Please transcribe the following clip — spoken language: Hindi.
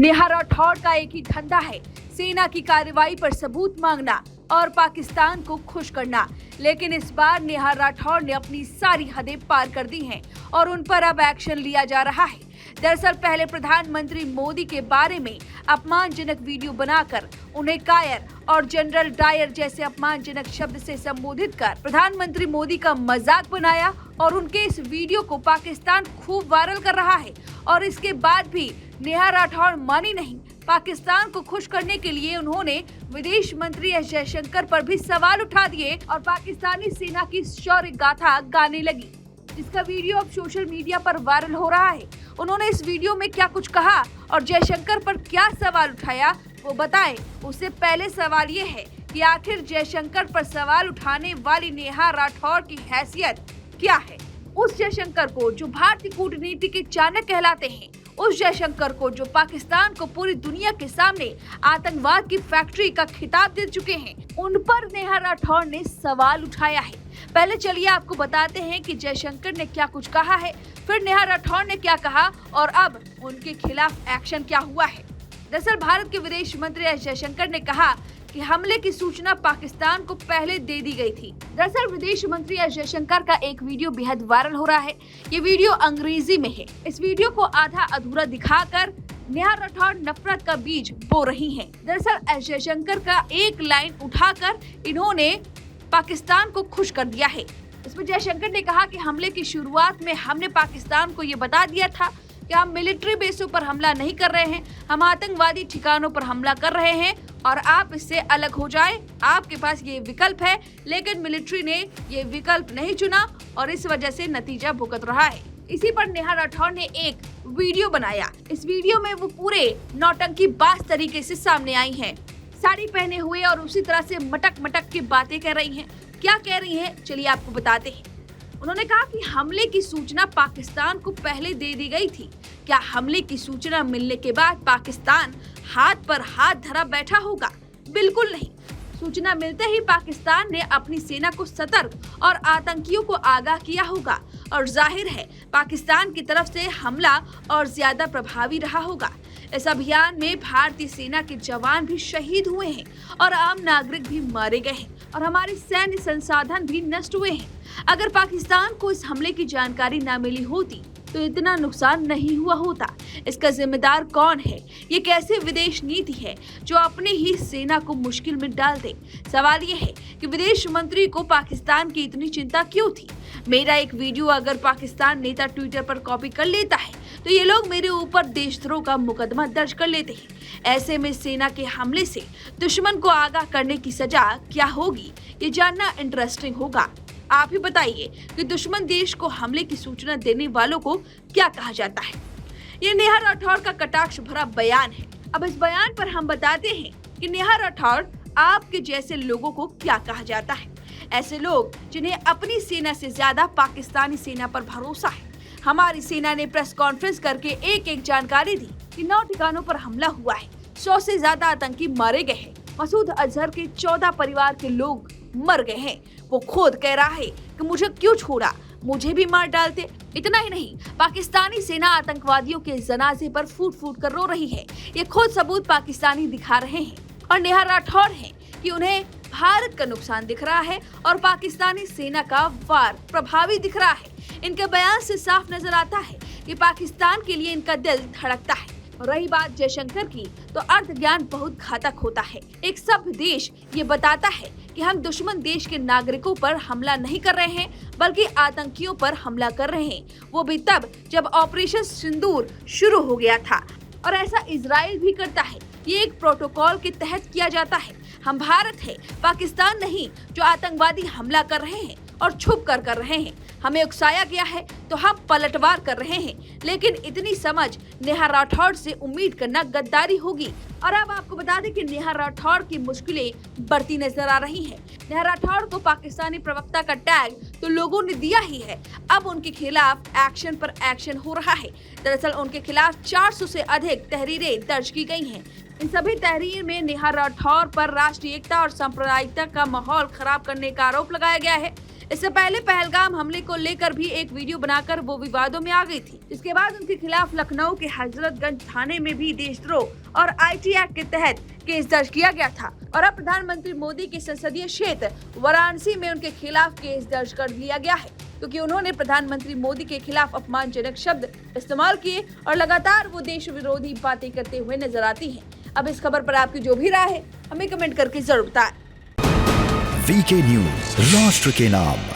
नेहा राठौड़ का एक ही धंधा है, सेना की कार्रवाई पर सबूत मांगना और पाकिस्तान को खुश करना। लेकिन इस बार नेहा राठौड़ ने अपनी सारी हदें पार कर दी हैं और उन पर अब एक्शन लिया जा रहा है। दरअसल पहले प्रधानमंत्री मोदी के बारे में अपमानजनक वीडियो बनाकर उन्हें कायर और जनरल डायर जैसे अपमानजनक शब्द से संबोधित कर प्रधानमंत्री मोदी का मजाक बनाया और उनके इस वीडियो को पाकिस्तान खूब वायरल कर रहा है। और इसके बाद भी नेहा राठौड़ मानी नहीं। पाकिस्तान को खुश करने के लिए उन्होंने विदेश मंत्री एस जयशंकर पर भी सवाल उठा दिए और पाकिस्तानी सेना की शौर्य गाथा गाने लगी, जिसका वीडियो अब सोशल मीडिया पर वायरल हो रहा है। उन्होंने इस वीडियो में क्या कुछ कहा और जयशंकर पर क्या सवाल उठाया वो बताएं। उससे पहले सवाल ये है कि आखिर जयशंकर पर सवाल उठाने वाली नेहा राठौड़ की हैसियत क्या है। उस जयशंकर को जो भारतीय कूटनीति के चाणक्य कहलाते हैं, उस जयशंकर को जो पाकिस्तान को पूरी दुनिया के सामने आतंकवाद की फैक्ट्री का खिताब दे चुके हैं, उन पर नेहा राठौड़ ने सवाल उठाया है। पहले चलिए आपको बताते हैं कि जयशंकर ने क्या कुछ कहा है, फिर नेहा राठौड़ ने क्या कहा और अब उनके खिलाफ एक्शन क्या हुआ है। दरअसल भारत के विदेश मंत्री एस जयशंकर ने कहा कि हमले की सूचना पाकिस्तान को पहले दे दी गई थी। दरअसल विदेश मंत्री एस जयशंकर का एक वीडियो बेहद वायरल हो रहा है। ये वीडियो अंग्रेजी में है। इस वीडियो को आधा अधूरा दिखाकर नेहा राठौड़ नफरत का बीज बो रही हैं। दरअसल एस जयशंकर का एक लाइन उठाकर इन्होंने पाकिस्तान को खुश कर दिया है। इसमें जयशंकर ने कहा कि हमले की शुरुआत में हमने पाकिस्तान को ये बता दिया था कि हम मिलिट्री बेसों पर हमला नहीं कर रहे हैं, हम आतंकवादी ठिकानों पर हमला कर रहे हैं और आप इससे अलग हो जाए। आपके पास ये विकल्प है, लेकिन मिलिट्री ने ये विकल्प नहीं चुना और इस वजह से नतीजा भुगत रहा है। इसी पर नेहा राठौड़ ने एक वीडियो बनाया। इस वीडियो में वो पूरे नौटंकीबाज तरीके से सामने आई हैं, साड़ी पहने हुए और उसी तरह से मटक मटक की बातें कर रही हैं। क्या कह रही हैं चलिए आपको बताते हैं। उन्होंने कहा कि हमले की सूचना पाकिस्तान को पहले दे दी गई थी। क्या हमले की सूचना मिलने के बाद पाकिस्तान हाथ पर हाथ धरा बैठा होगा? बिल्कुल नहीं। सूचना मिलते ही पाकिस्तान ने अपनी सेना को सतर्क और आतंकियों को आगाह किया होगा और जाहिर है पाकिस्तान की तरफ से हमला और ज्यादा प्रभावी रहा होगा। इस अभियान में भारतीय सेना के जवान भी शहीद हुए हैं और आम नागरिक भी मारे गए हैं और हमारे सैन्य संसाधन भी नष्ट हुए हैं। अगर पाकिस्तान को इस हमले की जानकारी न मिली होती तो इतना नुकसान नहीं हुआ होता। इसका जिम्मेदार कौन है? ये कैसे विदेश नीति है जो अपनी ही सेना को मुश्किल में डाल दे? सवाल ये है कि विदेश मंत्री को पाकिस्तान की इतनी चिंता क्यों थी? मेरा एक वीडियो अगर पाकिस्तान नेता ट्विटर पर कॉपी कर लेता है तो ये लोग मेरे ऊपर देशद्रोह का मुकदमा दर्ज कर लेते हैं। ऐसे में सेना के हमले से दुश्मन को आगाह करने की सजा क्या होगी, ये जानना इंटरेस्टिंग होगा। आप ही बताइए कि दुश्मन देश को हमले की सूचना देने वालों को क्या कहा जाता है। ये नेहा राठौड़ का कटाक्ष भरा बयान है। अब इस बयान पर हम बताते हैं कि नेहा राठौड़ आपके जैसे लोगों को क्या कहा जाता है। ऐसे लोग जिन्हें अपनी सेना से ज्यादा पाकिस्तानी सेना पर भरोसा है। हमारी सेना ने प्रेस कॉन्फ्रेंस करके एक जानकारी दी कि 9 ठिकानों पर हमला हुआ है, 100 से ज्यादा आतंकी मारे गए हैं, मसूद अजहर के 14 परिवार के लोग मर गए हैं। वो खुद कह रहा है कि मुझे क्यों छोड़ा, मुझे भी मार डालते। इतना ही नहीं, पाकिस्तानी सेना आतंकवादियों के जनाजे पर फूट फूट कर रो रही है। ये खुद सबूत पाकिस्तानी दिखा रहे हैं और नेहा राठौड़ है कि उन्हें भारत का नुकसान दिख रहा है और पाकिस्तानी सेना का वार प्रभावी दिख रहा है। इनके बयान से साफ नजर आता है कि पाकिस्तान के लिए इनका दिल धड़कता है। और रही बात जयशंकर की, तो अर्थ ज्ञान बहुत घातक होता है। एक सभ्य देश ये बताता है कि हम दुश्मन देश के नागरिकों पर हमला नहीं कर रहे हैं, बल्कि आतंकियों पर हमला कर रहे हैं, वो भी तब जब ऑपरेशन सिंदूर शुरू हो गया था। और ऐसा इजराइल भी करता है। ये एक प्रोटोकॉल के तहत किया जाता है। हम भारत है, पाकिस्तान नहीं, जो आतंकवादी हमला कर रहे हैं और छुप कर रहे हैं। हमें उकसाया गया है तो हम पलटवार कर रहे हैं। लेकिन इतनी समझ नेहा राठौड़ से उम्मीद करना गद्दारी होगी। और अब आपको बता दें कि नेहा राठौड़ की मुश्किलें बढ़ती नजर आ रही हैं। नेहा राठौड़ को पाकिस्तानी प्रवक्ता का टैग तो लोगों ने दिया ही है। अब उनके खिलाफ एक्शन पर एक्शन हो रहा है। दरअसल उनके खिलाफ 400 से अधिक तहरीरें दर्ज की गई हैं। इन सभी तहरीर में नेहा राठौड़ पर राष्ट्रीय एकता और सांप्रदायिकता का माहौल खराब करने का आरोप लगाया गया है। इससे पहले पहलगाम हमले को लेकर भी एक वीडियो बनाकर वो विवादों में आ गई थी। इसके बाद उनके खिलाफ लखनऊ के हजरतगंज थाने में भी देशद्रोह और IT एक्ट के तहत केस दर्ज किया गया था और अब प्रधानमंत्री मोदी के संसदीय क्षेत्र वाराणसी में उनके खिलाफ केस दर्ज कर लिया गया है, क्योंकि उन्होंने प्रधानमंत्री मोदी के खिलाफ अपमानजनक शब्द इस्तेमाल किए और लगातार वो देश विरोधी बातें करते हुए नजर आती हैं। अब इस खबर पर आपकी जो भी राय है हमें कमेंट करके जरूर बताएं। VK न्यूज, राष्ट्र के नाम।